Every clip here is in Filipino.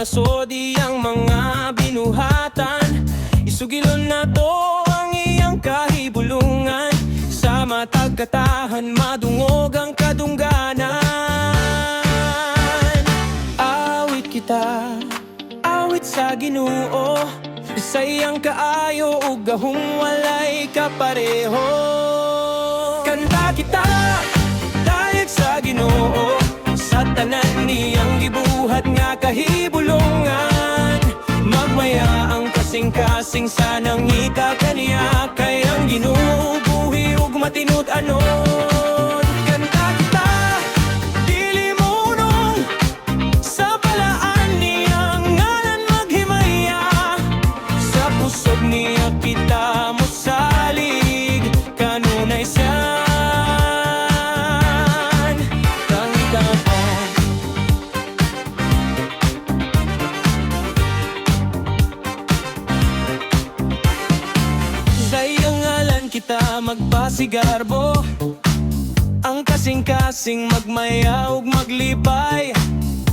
nasod iyang mga binuhatan. Isugilon na to ang iyang kahibulungan, sa matag katahan madungog ang kadungganan. Awit kita, awit sa Ginoo, sa iyang kaayo ug gahong walay kapareho. Kanta kita, dayeg sa Ginoo, sa tanan niyang gibuhat nga kahibulungan. Magmaya ang kasing-kasing sa nangita kaniya, kay ang Ginoo buhi ug matinud-anon. Kanta kita, dili munong, sa balaan niyang ngalan maghimaya, sa pusod niya kita mosalig, kanunay siyan. Kanta ka, sa iyang ngalan kita magpasigarbo, ang kasing-kasing magmaya ug maglipay,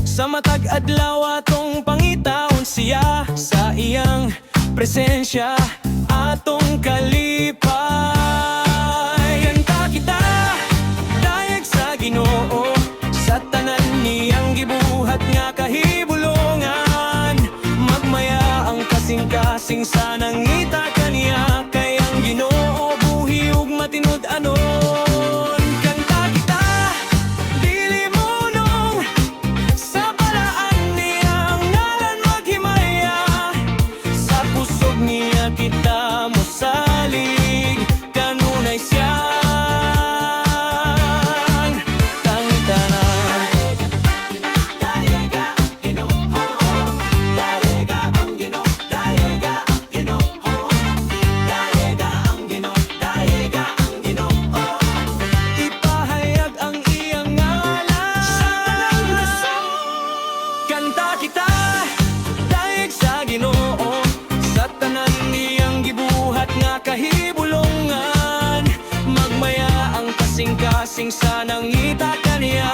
sa matag adlaw atong pangitahon siya, sa iyang presensya atong kalipay. Kanta kita, dayeg sa Ginoo, sa tanan niyang gibuhat nga kahibulungan. Magmaya ang kasing-kasing sa nangita kaniya, kay ang Ginoo buhi ug matinud-anon. Kanta kita, dili munong, sa balaan niyang ngalan maghimaya, sa pusog niya kita mosalig, kanunay siyang tangitanan. Dayega ang Ginoo, dayega ang Ginoo, dayega ang Ginoo, dayega ang Ginoo, dayega ang Ginoo. Ipahayag ang iyang ngalan sa tanang nasod. Kanta kita, dayeg sa Ginoo, sa tanan niyang gibuhat nga kahibulungan. Magmaya ang kasing-kasing sa nangita kaniya,